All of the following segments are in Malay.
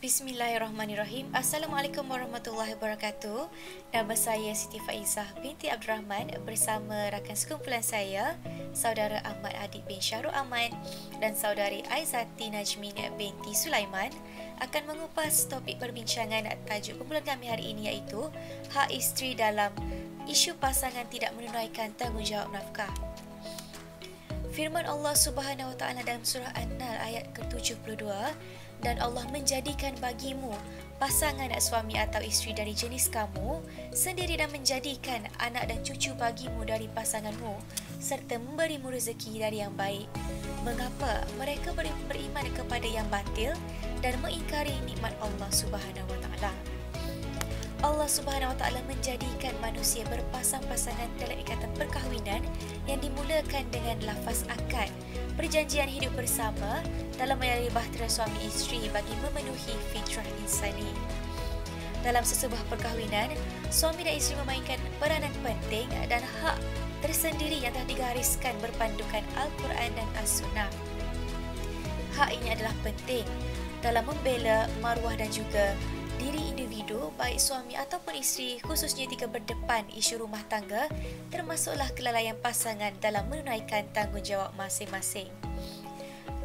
Bismillahirrahmanirrahim. Assalamualaikum warahmatullahi wabarakatuh. Nama saya Siti Faizah binti Abdul Rahman bersama rakan sekumpulan saya, saudara Ahmad Adik bin Syahrul Ahmad dan saudari Aizati Najmin binti Sulaiman akan mengupas topik perbincangan tajuk kumpulan kami hari ini, iaitu hak isteri dalam isu pasangan tidak menunaikan tanggungjawab nafkah. Firman Allah Subhanahu Wa Taala dalam surah An-Nahl ayat ke-72, dan Allah menjadikan bagimu pasangan suami atau isteri dari jenis kamu sendiri dan menjadikan anak dan cucu bagimu dari pasanganmu serta memberimu rezeki dari yang baik. Mengapa mereka beriman kepada yang batil dan mengingkari nikmat Allah Subhanahu Wa Taala? Allah Subhanahu Wa Taala menjadikan manusia berpasang-pasangan dalam ikatan perkahwinan yang dimulakan dengan lafaz akad, perjanjian hidup bersama dalam menyalari bahtera suami isteri bagi memenuhi fitrah insani. Dalam sesebuah perkahwinan, suami dan isteri memainkan peranan penting dan hak tersendiri yang telah digariskan berpandukan Al-Quran dan As-Sunnah. Hak ini adalah penting dalam membela maruah dan juga diri individu, baik suami ataupun isteri, khususnya jika berdepan isu rumah tangga, termasuklah kelalaian pasangan dalam menunaikan tanggungjawab masing-masing.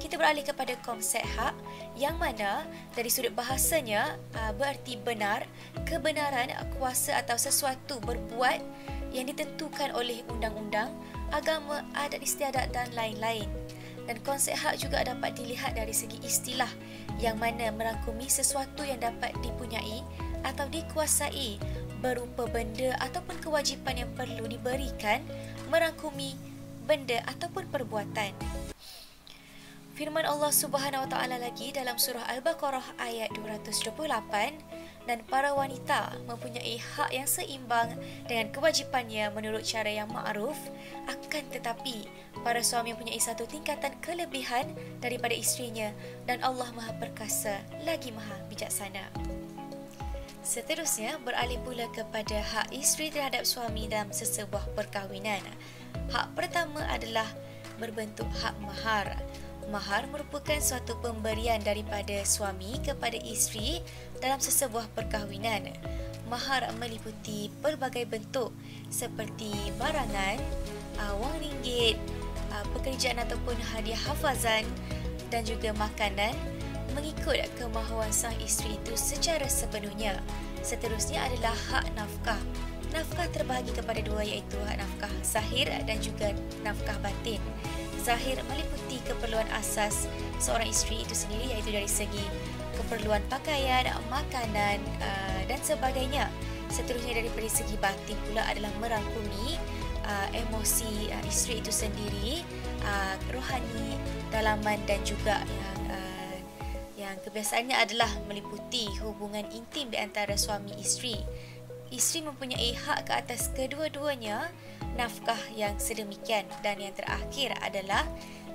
Kita beralih kepada konsep hak, yang mana dari sudut bahasanya berarti benar, kebenaran, kuasa atau sesuatu berbuat yang ditentukan oleh undang-undang, agama, adat istiadat dan lain-lain. Dan konsep hak juga dapat dilihat dari segi istilah, yang mana merangkumi sesuatu yang dapat dipunyai atau dikuasai berupa benda ataupun kewajipan yang perlu diberikan, merangkumi benda ataupun perbuatan. Firman Allah Subhanahu Wa Taala lagi dalam surah Al-Baqarah ayat 228, dan para wanita mempunyai hak yang seimbang dengan kewajipannya menurut cara yang ma'ruf, akan tetapi para suami mempunyai satu tingkatan kelebihan daripada isterinya, dan Allah Maha Perkasa lagi Maha Bijaksana. Seterusnya beralih pula kepada hak isteri terhadap suami dalam sesebuah perkahwinan. Hak pertama adalah berbentuk hak mahar. Mahar merupakan suatu pemberian daripada suami kepada isteri dalam sesebuah perkahwinan. Mahar meliputi pelbagai bentuk seperti barangan, wang ringgit, pekerjaan ataupun hadiah hafazan dan juga makanan mengikut kemahuan sang isteri itu secara sepenuhnya. Seterusnya adalah hak nafkah. Nafkah terbahagi kepada dua, iaitu hak nafkah zahir dan juga nafkah batin. Zahir meliputi keperluan asas seorang isteri itu sendiri, iaitu dari segi keperluan pakaian, makanan dan sebagainya. Seterusnya daripada segi batin pula adalah merangkumi emosi isteri itu sendiri, rohani, dalaman dan juga yang kebiasaannya adalah meliputi hubungan intim di antara suami isteri. Isteri mempunyai hak ke atas kedua-duanya nafkah yang sedemikian, dan yang terakhir adalah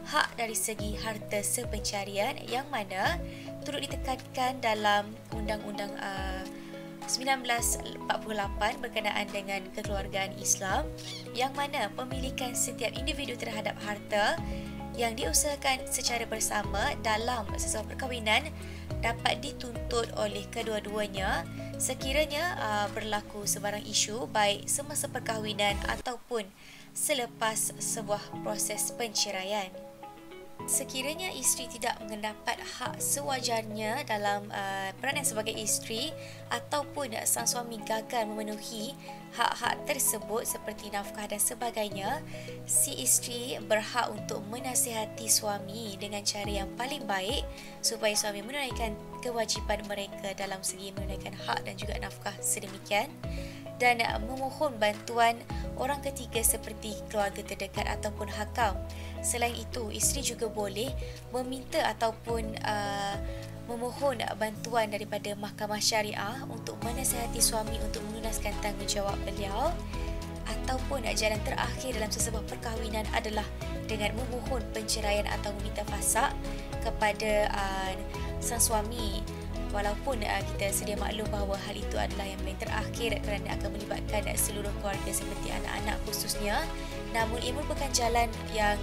hak dari segi harta sepencarian, yang mana turut ditekankan dalam Undang-Undang 1948 berkenaan dengan kekeluargaan Islam, yang mana pemilikan setiap individu terhadap harta yang diusahakan secara bersama dalam sesuatu perkahwinan dapat dituntut oleh kedua-duanya sekiranya berlaku sebarang isu, baik semasa perkahwinan ataupun selepas sebuah proses penceraian. Sekiranya isteri tidak mendapat hak sewajarnya dalam peranan sebagai isteri, ataupun sang suami gagal memenuhi hak-hak tersebut seperti nafkah dan sebagainya, si isteri berhak untuk menasihati suami dengan cara yang paling baik supaya suami menunaikan kewajipan mereka dalam segi menunaikan hak dan juga nafkah sedemikian, dan memohon bantuan orang ketiga seperti keluarga terdekat ataupun hakam. Selain itu, isteri juga boleh meminta ataupun memohon bantuan daripada mahkamah syariah untuk menasihati suami untuk melunaskan tanggungjawab beliau. Ataupun jalan terakhir dalam sesebuah perkahwinan adalah dengan memohon penceraian atau meminta fasakh kepada sang suami. Walaupun kita sedia maklum bahawa hal itu adalah yang paling terakhir kerana akan melibatkan seluruh keluarga seperti anak-anak khususnya, namun ia merupakan jalan yang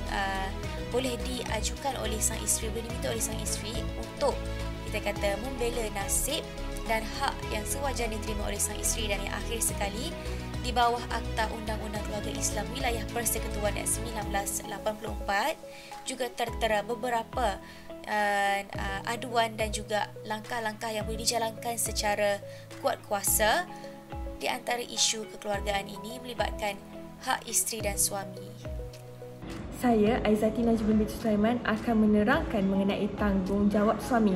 boleh diajukan oleh sang isteri, boleh diminta oleh sang isteri untuk kita kata membela nasib dan hak yang sewajarnya diterima oleh sang isteri. Dan yang akhir sekali, di bawah Akta Undang-Undang Keluarga Islam Wilayah Persekutuan 1984 juga tertera beberapa aduan dan juga langkah-langkah yang boleh dijalankan secara kuat kuasa. Di antara isu kekeluargaan ini melibatkan hak isteri dan suami. Saya, Aizati Najibun binti Sulaiman, akan menerangkan mengenai tanggungjawab suami.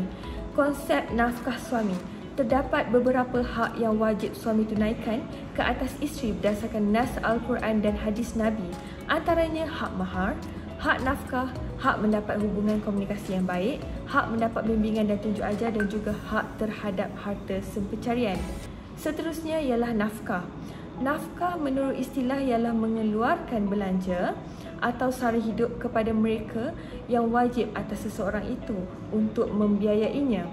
Konsep nafkah suami. Terdapat beberapa hak yang wajib suami tunaikan ke atas isteri berdasarkan nas Al-Quran dan hadis Nabi. Antaranya hak mahar, hak nafkah, hak mendapat hubungan komunikasi yang baik, hak mendapat bimbingan dan tunjuk ajar dan juga hak terhadap harta sepencarian. Seterusnya ialah nafkah. Nafkah menurut istilah ialah mengeluarkan belanja atau sara hidup kepada mereka yang wajib atas seseorang itu untuk membiayainya.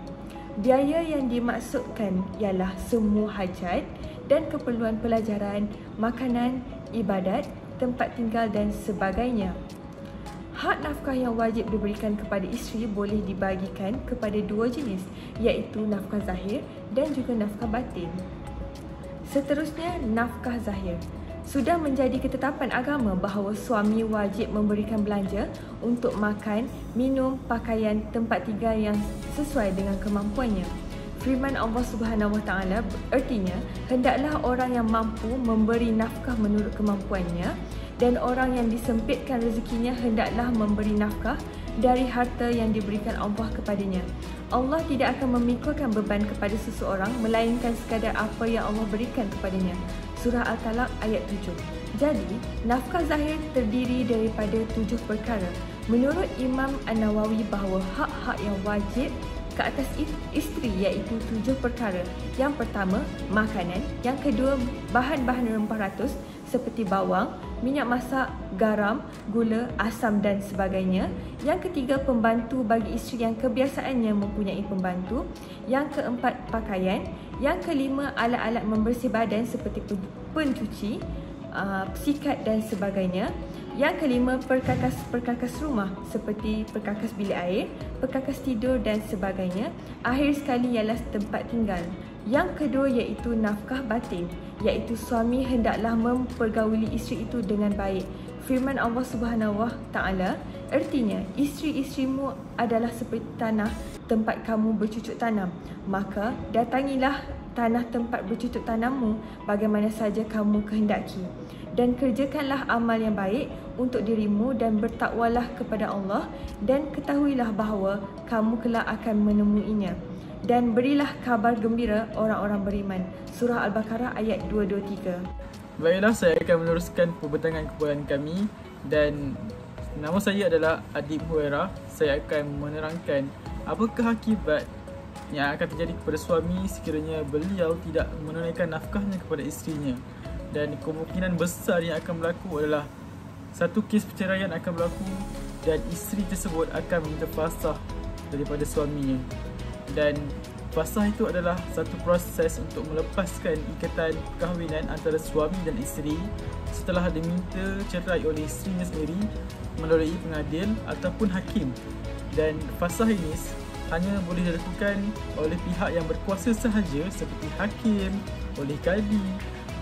Biaya yang dimaksudkan ialah semua hajat dan keperluan pelajaran, makanan, ibadat, tempat tinggal dan sebagainya. Hak nafkah yang wajib diberikan kepada isteri boleh dibagikan kepada dua jenis, iaitu nafkah zahir dan juga nafkah batin. Seterusnya, nafkah zahir. Sudah menjadi ketetapan agama bahawa suami wajib memberikan belanja untuk makan, minum, pakaian, tempat tinggal yang sesuai dengan kemampuannya. Firman Allah Subhanahu Wa Taala artinya, hendaklah orang yang mampu memberi nafkah menurut kemampuannya dan orang yang disempitkan rezekinya hendaklah memberi nafkah dari harta yang diberikan Allah kepadanya. Allah tidak akan memikulkan beban kepada seseorang melainkan sekadar apa yang Allah berikan kepadanya. Surah Al-Talaq ayat 7. Jadi, nafkah zahir terdiri daripada 7 perkara. Menurut Imam An-Nawawi bahawa hak-hak yang wajib ke atas isteri iaitu 7 perkara. Yang pertama, makanan. Yang kedua, bahan-bahan rempah ratus seperti bawang, minyak masak, garam, gula, asam dan sebagainya. Yang ketiga, pembantu bagi isteri yang kebiasaannya mempunyai pembantu. Yang keempat, pakaian. Yang kelima, alat-alat membersih badan seperti pencuci, sikat dan sebagainya. Yang kelima, perkakas rumah seperti perkakas bilik air, perkakas tidur dan sebagainya. Akhir sekali ialah tempat tinggal. Yang kedua iaitu nafkah batin, iaitu suami hendaklah mempergauli isteri itu dengan baik. Firman Allah Subhanahu Wa Taala artinya, isteri-isterimu adalah seperti tanah tempat kamu bercucuk tanam. Maka datangilah tanah tempat bercucuk tanammu bagaimana saja kamu kehendaki. Dan kerjakanlah amal yang baik untuk dirimu dan bertakwalah kepada Allah dan ketahuilah bahawa kamu kelak akan menemuinya. Dan berilah kabar gembira orang-orang beriman. Surah Al-Baqarah ayat 223. Baiklah, saya akan meneruskan pembentangan kumpulan kami dan nama saya adalah Adib Huwairah. Saya akan menerangkan apakah akibat yang akan terjadi kepada suami sekiranya beliau tidak menunaikan nafkahnya kepada isterinya. Dan kemungkinan besar yang akan berlaku adalah satu kes perceraian akan berlaku dan isteri tersebut akan meminta fasah daripada suaminya. Dan fasah itu adalah satu proses untuk melepaskan ikatan perkahwinan antara suami dan isteri setelah diminta cerai oleh isterinya sendiri melalui pengadil ataupun hakim. Dan fasah ini hanya boleh dilakukan oleh pihak yang berkuasa sahaja seperti hakim, oleh kadi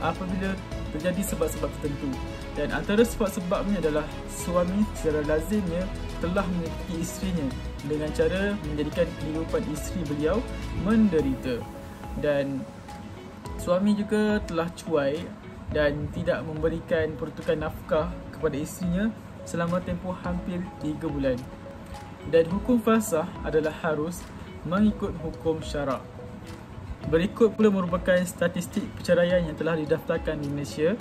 apabila terjadi sebab-sebab tertentu. Dan antara sebab-sebabnya adalah suami secara lazimnya telah menyakiti isterinya dengan cara menjadikan kehidupan isteri beliau menderita. Dan suami juga telah cuai dan tidak memberikan peruntukan nafkah kepada isterinya selama tempoh hampir 3 bulan. Dan hukum fasah adalah harus mengikut hukum syarak. Berikut pula merupakan statistik perceraian yang telah didaftarkan di Malaysia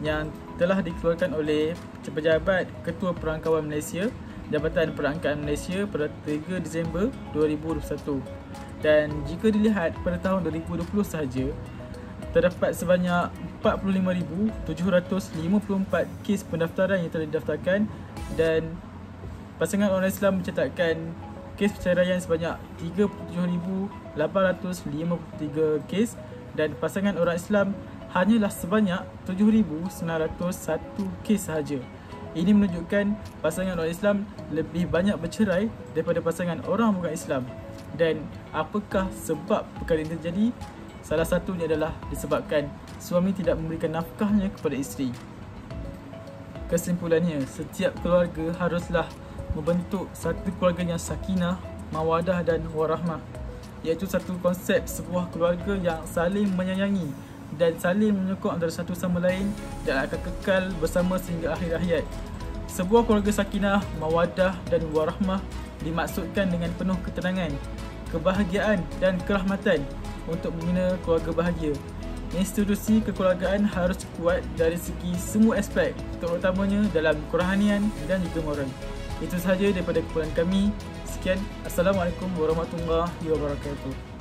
yang telah dikeluarkan oleh Pejabat Ketua Perangkawan Malaysia, Jabatan Perangkaan Malaysia pada 3 Disember 2021. Dan jika dilihat pada tahun 2020 sahaja, terdapat sebanyak 45,754 kes pendaftaran yang telah didaftarkan dan pasangan orang Islam mencatatkan kes perceraian sebanyak 37,853 kes dan pasangan orang Islam hanyalah sebanyak 7,901 kes sahaja. Ini menunjukkan pasangan orang Islam lebih banyak bercerai daripada pasangan orang bukan Islam. Dan apakah sebab perkara ini terjadi? Salah satunya adalah disebabkan suami tidak memberikan nafkahnya kepada isteri. Kesimpulannya, setiap keluarga haruslah membentuk satu keluarga yang sakinah, mawadah dan warahmah, iaitu satu konsep sebuah keluarga yang saling menyayangi dan saling menyokong antara satu sama lain dan akan kekal bersama sehingga akhir hayat. Sebuah keluarga sakinah, mawadah dan warahmah dimaksudkan dengan penuh ketenangan, kebahagiaan dan kerahmatan untuk membina keluarga bahagia. Institusi kekeluargaan harus kuat dari segi semua aspek, terutamanya dalam kerohanian dan juga moral. Itu sahaja daripada kumpulan kami. Sekian, Assalamualaikum warahmatullahi wabarakatuh.